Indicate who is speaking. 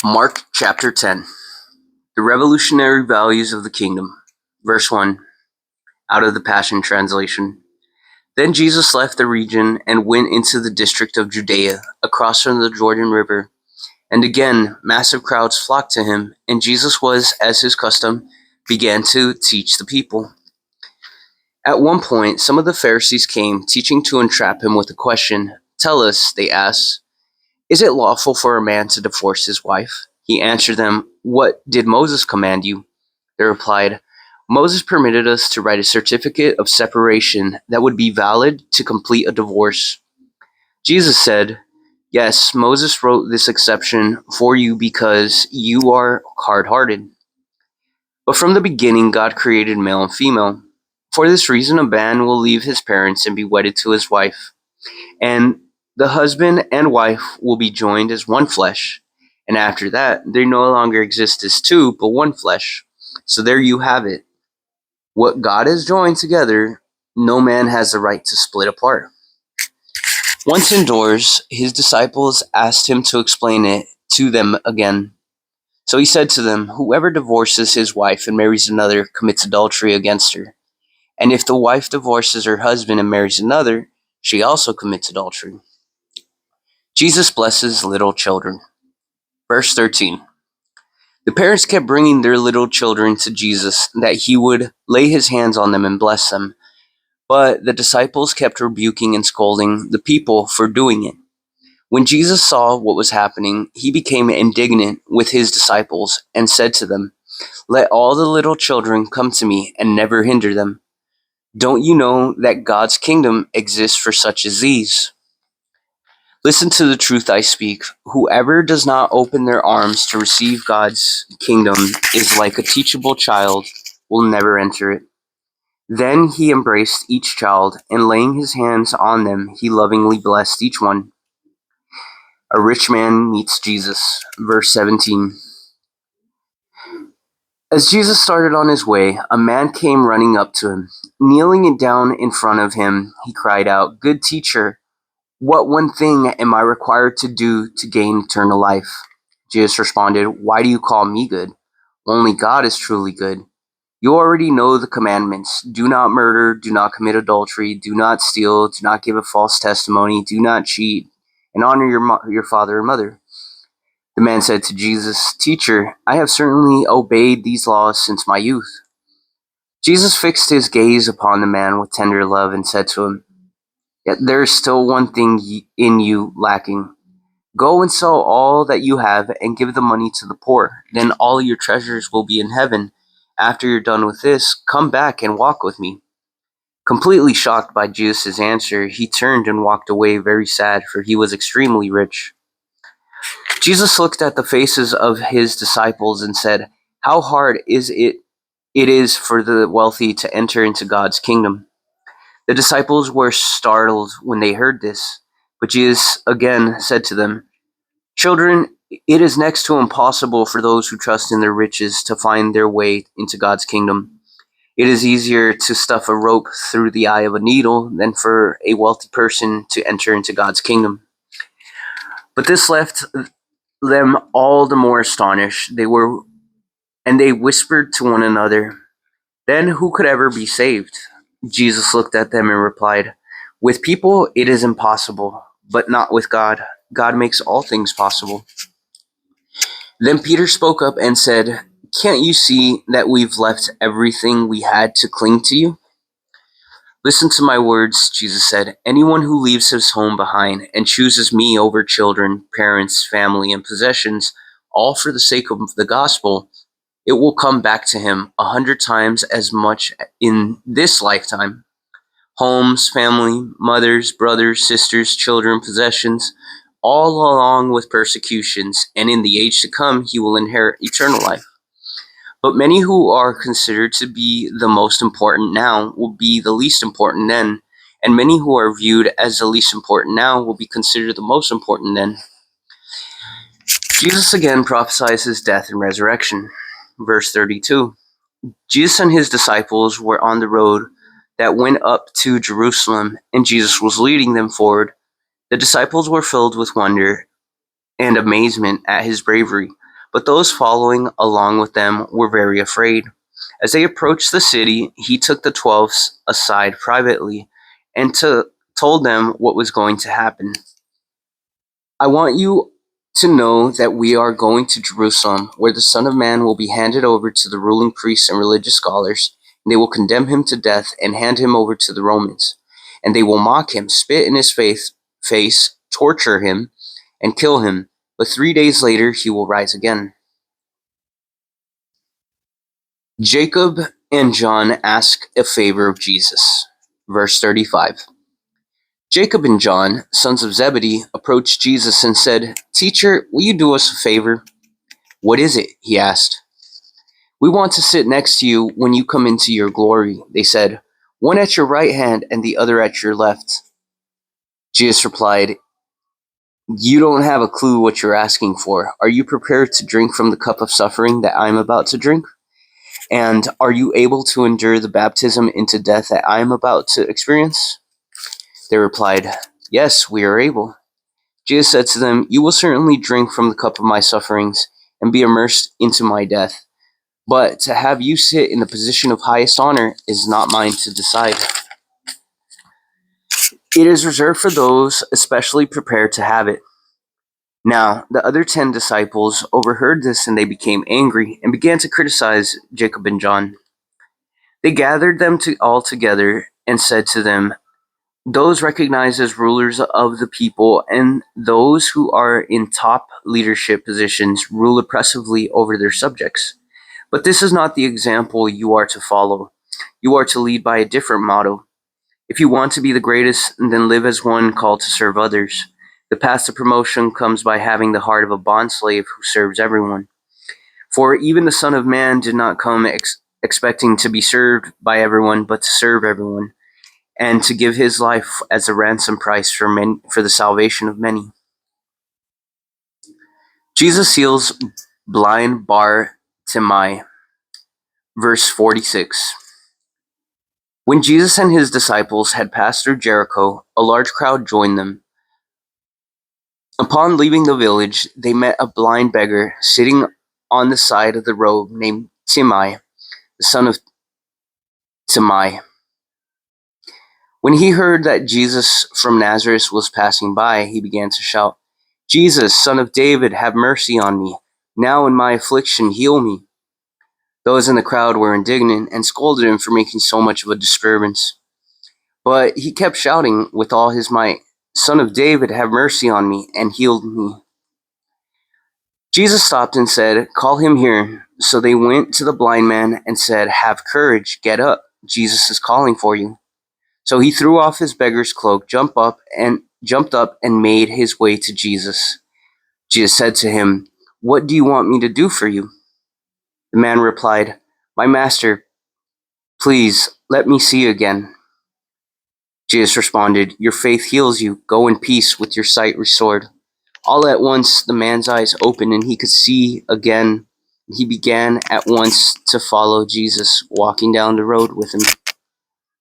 Speaker 1: Mark chapter 10. The revolutionary values of the kingdom. Verse 1, out of the Passion Translation. Then Jesus left the region and went into the district of Judea, across from the Jordan River. And again, massive crowds flocked to him, and Jesus was, as his custom, began to teach the people. At one point, some of the Pharisees came, teaching to entrap him with a question. Tell us, they asked, is it lawful for a man to divorce his wife? He answered them, what did Moses command you? They replied, Moses permitted us to write a certificate of separation that would be valid to complete a divorce. Jesus said, yes, Moses wrote this exception for you because you are hard-hearted. But from the beginning, God created male and female. For this reason, a man will leave his parents and be wedded to his wife, and the husband and wife will be joined as one flesh. And after that, they no longer exist as two, but one flesh. So there you have it. What God has joined together, no man has the right to split apart. Once indoors, his disciples asked him to explain it to them again. So he said to them, whoever divorces his wife and marries another commits adultery against her. And if the wife divorces her husband and marries another, she also commits adultery. Jesus blesses little children. Verse 13. The parents kept bringing their little children to Jesus that he would lay his hands on them and bless them. But the disciples kept rebuking and scolding the people for doing it. When Jesus saw what was happening, he became indignant with his disciples and said to them, let all the little children come to me and never hinder them. Don't you know that God's kingdom exists for such as these? Listen to the truth I speak. Whoever does not open their arms to receive God's kingdom is like a teachable child, will never enter it. Then he embraced each child, and laying his hands on them, he lovingly blessed each one. A rich man meets Jesus. Verse 17. As Jesus started on his way, a man came running up to him. Kneeling down in front of him, he cried out, good teacher, what one thing am I required to do to gain eternal life? Jesus responded, why do you call me good? Only God is truly good. You already know the commandments. Do not murder, do not commit adultery, do not steal, do not give a false testimony, do not cheat, and honor your father and mother. The man said to Jesus, teacher, I have certainly obeyed these laws since my youth. Jesus fixed his gaze upon the man with tender love and said to him, yet there is still one thing in you lacking. Go and sell all that you have and give the money to the poor. Then all your treasures will be in heaven. After you're done with this, come back and walk with me. Completely shocked by Jesus' answer, he turned and walked away very sad, for he was extremely rich. Jesus looked at the faces of his disciples and said, how hard it is for the wealthy to enter into God's kingdom. The disciples were startled when they heard this, but Jesus again said to them, children, it is next to impossible for those who trust in their riches to find their way into God's kingdom. It is easier to stuff a rope through the eye of a needle than for a wealthy person to enter into God's kingdom. But this left them all the more astonished. They whispered to one another, then who could ever be saved? Jesus looked at them and replied, with people it is impossible, but not with God. God makes all things possible. Then Peter spoke up and said, can't you see that we've left everything we had to cling to you? Listen to my words, Jesus said. Anyone who leaves his home behind and chooses me over children, parents, family, and possessions, all for the sake of the gospel, it will come back to him 100 times as much in this lifetime. Homes, family, mothers, brothers, sisters, children, possessions, all along with persecutions, and in the age to come he will inherit eternal life. But many who are considered to be the most important now will be the least important then, and many who are viewed as the least important now will be considered the most important then. Jesus again prophesies his death and resurrection. Verse 32. Jesus and his disciples were on the road that went up to Jerusalem, and Jesus was leading them forward. The disciples were filled with wonder and amazement at his bravery, But those following along with them were very afraid. As they approached the city, he took the 12 aside privately and told them what was going to happen. I want you to know that we are going to Jerusalem, where the Son of Man will be handed over to the ruling priests and religious scholars, and they will condemn him to death and hand him over to the Romans. And they will mock him, spit in his face, torture him, and kill him. But 3 days later he will rise again. Jacob and John ask a favor of Jesus. Verse 35. Jacob and John, sons of Zebedee, approached Jesus and said, "Teacher, will you do us a favor?" "What is it?" he asked. "We want to sit next to you when you come into your glory," they said, "one at your right hand and the other at your left." Jesus replied, "You don't have a clue what you're asking for. Are you prepared to drink from the cup of suffering that I'm about to drink? And are you able to endure the baptism into death that I am about to experience?" They replied, "Yes, we are able." Jesus said to them, "You will certainly drink from the cup of my sufferings and be immersed into my death. But to have you sit in the position of highest honor is not mine to decide. It is reserved for those especially prepared to have it." Now, the other 10 disciples overheard this, and they became angry and began to criticize Jacob and John. They gathered them all together and said to them, "Those recognized as rulers of the people and those who are in top leadership positions rule oppressively over their subjects. But this is not the example you are to follow. You are to lead by a different motto. If you want to be the greatest, then live as one called to serve others. The path to promotion comes by having the heart of a bondslave who serves everyone. For even the Son of Man did not come expecting to be served by everyone, but to serve everyone, and to give his life as a ransom price for the salvation of many." Jesus heals blind Bartimaeus. Verse 46. When Jesus and his disciples had passed through Jericho, a large crowd joined them. Upon leaving the village, they met a blind beggar sitting on the side of the road named Timaeus, the son of Timaeus. When he heard that Jesus from Nazareth was passing by, he began to shout, "Jesus, Son of David, have mercy on me. Now in my affliction, heal me." Those in the crowd were indignant and scolded him for making so much of a disturbance. But he kept shouting with all his might, "Son of David, have mercy on me," and healed me. Jesus stopped and said, "Call him here." So they went to the blind man and said, "Have courage, get up. Jesus is calling for you." So he threw off his beggar's cloak, jumped up and made his way to Jesus. Jesus said to him, "What do you want me to do for you?" The man replied, "My master, please let me see again." Jesus responded, "Your faith heals you. Go in peace with your sight restored." All at once the man's eyes opened and he could see again. He began at once to follow Jesus, walking down the road with him.